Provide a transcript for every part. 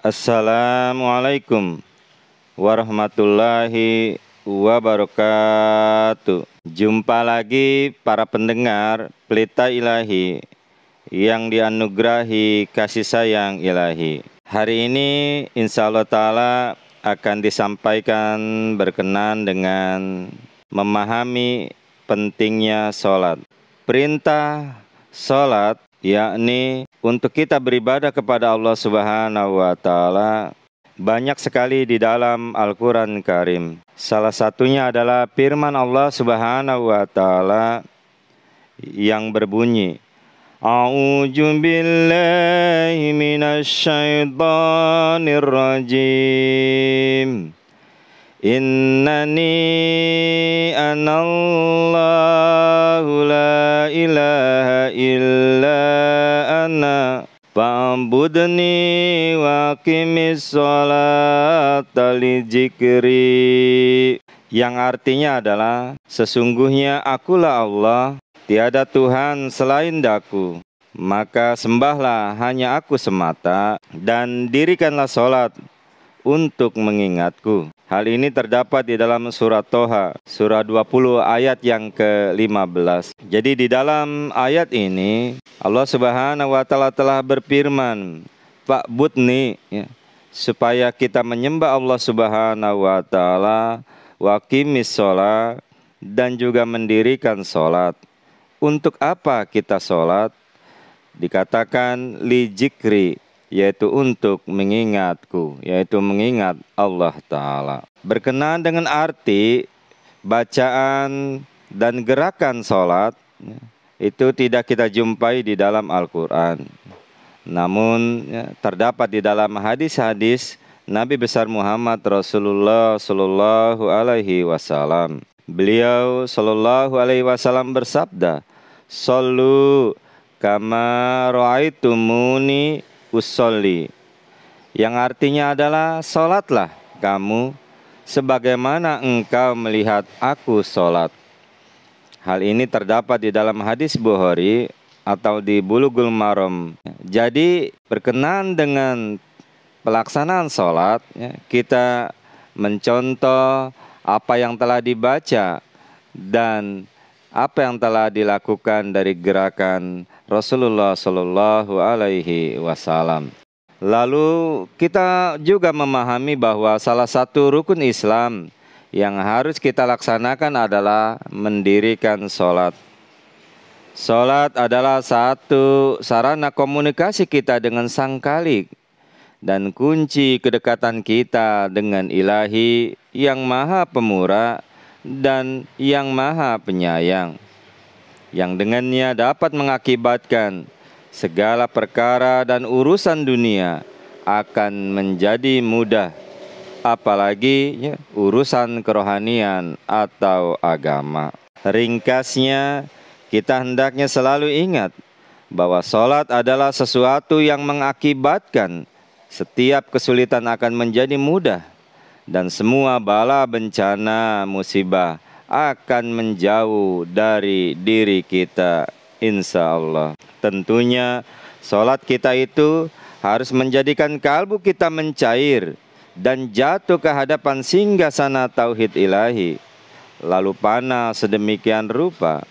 Assalamualaikum warahmatullahi wabarakatuh. Jumpa lagi para pendengar Pelita Ilahi yang dianugerahi kasih sayang ilahi. Hari ini insya Allah ta'ala akan disampaikan berkenan dengan memahami pentingnya sholat. Perintah sholat yakni untuk kita beribadah kepada Allah Subhanahu wa Ta'ala banyak sekali di dalam Al-Quran Karim. Salah satunya adalah firman Allah Subhanahu wa Ta'ala yang berbunyi, A'udzu billahi minasyaitonir rajim. Innani anallahu la ilaha illa ana fa'budni wa aqimis sholata li dzikri. Yang artinya adalah sesungguhnya akulah Allah, tiada Tuhan selain daku, maka sembahlah hanya aku semata dan dirikanlah sholat untuk mengingatku. Hal ini terdapat di dalam surat Toha, surah 20 ayat yang ke-15. Jadi di dalam ayat ini Allah Subhanahu wa Ta'ala telah berfirman, fa'budni, ya, supaya kita menyembah Allah Subhanahu wa Ta'ala, wa aqimis sholat, dan juga mendirikan sholat. Untuk apa kita sholat? Dikatakan li dzikri, yaitu untuk mengingatku, yaitu mengingat Allah Ta'ala. Berkenaan dengan arti bacaan dan gerakan sholat, itu tidak kita jumpai di dalam Al-Quran. Namun terdapat di dalam hadis-hadis Nabi besar Muhammad Rasulullah Sallallahu Alaihi Wasallam. Beliau Sallallahu Alaihi Wasallam bersabda, Shollu kama ra'aitumuni usolli, yang artinya adalah sholatlah kamu sebagaimana engkau melihat aku sholat. Hal ini terdapat di dalam hadis Bukhari atau di Bulughul Maram. Jadi berkenaan dengan pelaksanaan sholat, kita mencontoh apa yang telah dibaca dan apa yang telah dilakukan dari gerakan Rasulullah Shallallahu Alaihi Wasallam. Lalu kita juga memahami bahwa salah satu rukun Islam yang harus kita laksanakan adalah mendirikan sholat. Sholat adalah satu sarana komunikasi kita dengan Sang Khalik dan kunci kedekatan kita dengan Ilahi yang Maha Pemurah dan yang Maha Penyayang, yang dengannya dapat mengakibatkan segala perkara dan urusan dunia akan menjadi mudah, apalagi urusan kerohanian atau agama. Ringkasnya, kita hendaknya selalu ingat bahwa sholat adalah sesuatu yang mengakibatkan setiap kesulitan akan menjadi mudah dan semua bala bencana musibah akan menjauh dari diri kita, insya Allah. Tentunya sholat kita itu harus menjadikan kalbu kita mencair dan jatuh ke hadapan singgasana tauhid ilahi, lalu panah sedemikian rupa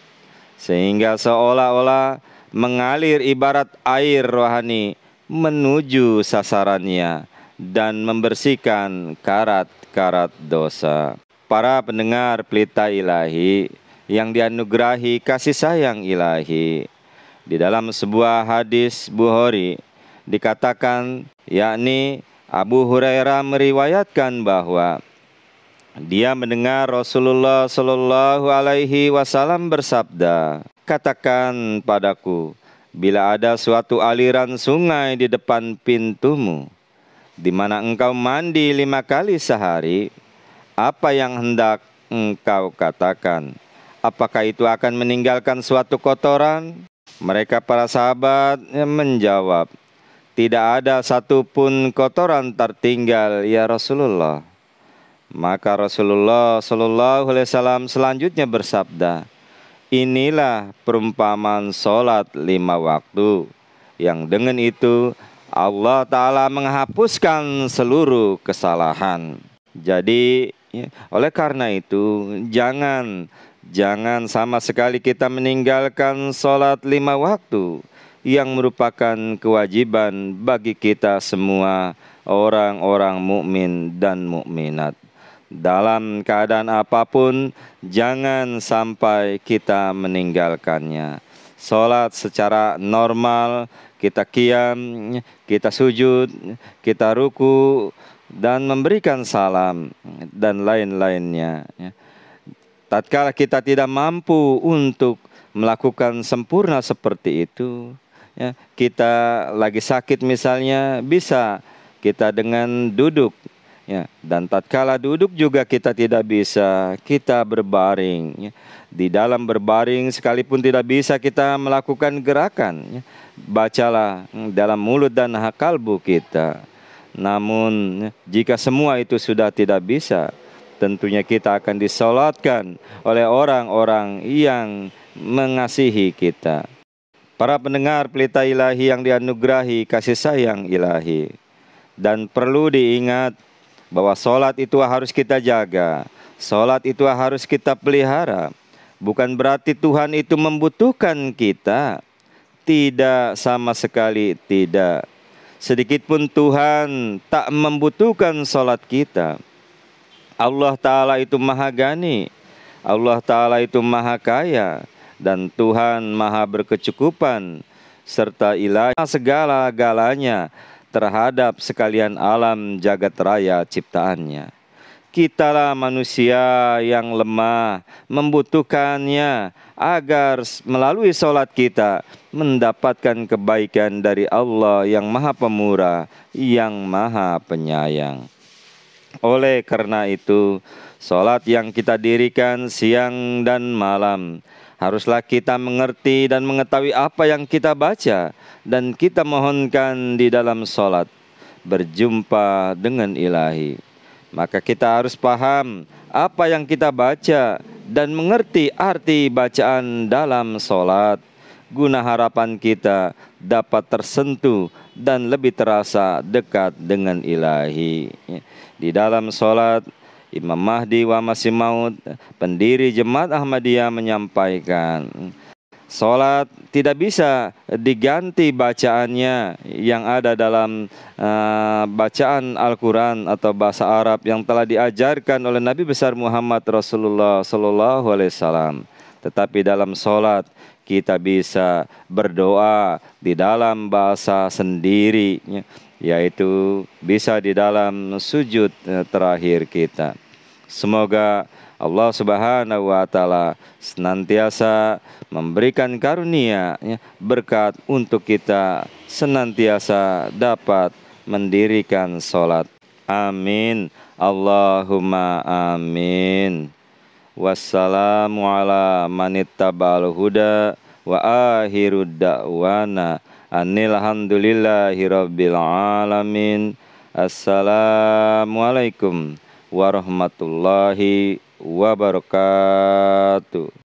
sehingga seolah-olah mengalir ibarat air rohani menuju sasarannya dan membersihkan karat-karat dosa. Para pendengar Pelita Ilahi yang dianugerahi kasih sayang ilahi, di dalam sebuah hadis Bukhari dikatakan, yakni Abu Hurairah meriwayatkan bahwa dia mendengar Rasulullah Shallallahu Alaihi Wasallam bersabda, katakan padaku bila ada suatu aliran sungai di depan pintumu, di mana engkau mandi 5 kali sehari, apa yang hendak engkau katakan? Apakah itu akan meninggalkan suatu kotoran? Mereka para sahabat menjawab, tidak ada satupun kotoran tertinggal ya Rasulullah. Maka Rasulullah Sallallahu Alaihi Wasallam selanjutnya bersabda, inilah perumpamaan sholat 5 waktu, yang dengan itu Allah Ta'ala menghapuskan seluruh kesalahan. Jadi oleh karena itu jangan sama sekali kita meninggalkan sholat 5 waktu yang merupakan kewajiban bagi kita semua orang-orang mukmin dan mukminat. Dalam keadaan apapun jangan sampai kita meninggalkannya. Sholat secara normal, kita qiyam, kita sujud, kita ruku, dan memberikan salam, dan lain-lainnya. Tatkala kita tidak mampu untuk melakukan sempurna seperti itu, kita lagi sakit misalnya, bisa kita dengan duduk. Dan tatkala duduk juga kita tidak bisa, kita berbaring. Di dalam berbaring sekalipun tidak bisa kita melakukan gerakan, bacalah dalam mulut dan kalbu kita. Namun jika semua itu sudah tidak bisa, tentunya kita akan disolatkan oleh orang-orang yang mengasihi kita. Para pendengar Pelita Ilahi yang dianugerahi kasih sayang ilahi, dan perlu diingat bahwa sholat itu harus kita jaga, sholat itu harus kita pelihara. Bukan berarti Tuhan itu membutuhkan kita, tidak, sama sekali tidak. Sedikit pun Tuhan tak membutuhkan sholat kita. Allah Ta'ala itu maha gani, Allah Ta'ala itu maha kaya, dan Tuhan maha berkecukupan, serta ilahi segala-galanya terhadap sekalian alam jagat raya ciptaannya. Kitalah manusia yang lemah, membutuhkannya agar melalui sholat kita mendapatkan kebaikan dari Allah yang maha pemurah, yang maha penyayang. Oleh karena itu, sholat yang kita dirikan siang dan malam, haruslah kita mengerti dan mengetahui apa yang kita baca dan kita mohonkan di dalam sholat, berjumpa dengan ilahi. Maka kita harus paham apa yang kita baca dan mengerti arti bacaan dalam sholat, guna harapan kita dapat tersentuh dan lebih terasa dekat dengan ilahi. Di dalam sholat, Imam Mahdi wa Masih Maud, pendiri Jemaat Ahmadiyah, menyampaikan, sholat tidak bisa diganti bacaannya yang ada dalam bacaan Al-Quran atau bahasa Arab yang telah diajarkan oleh Nabi besar Muhammad Rasulullah SAW. Tetapi dalam sholat kita bisa berdoa di dalam bahasa sendiri, yaitu bisa di dalam sujud terakhir kita. Semoga Allah Subhanahu wa Ta'ala senantiasa memberikan karunia, berkat untuk kita senantiasa dapat mendirikan sholat. Amin. Allahumma amin. Wassalamu ala manittaba'al huda wa akhiru da'wana anilhamdulillahi rabbil alamin. Assalamualaikum warahmatullahi wabarakatuh.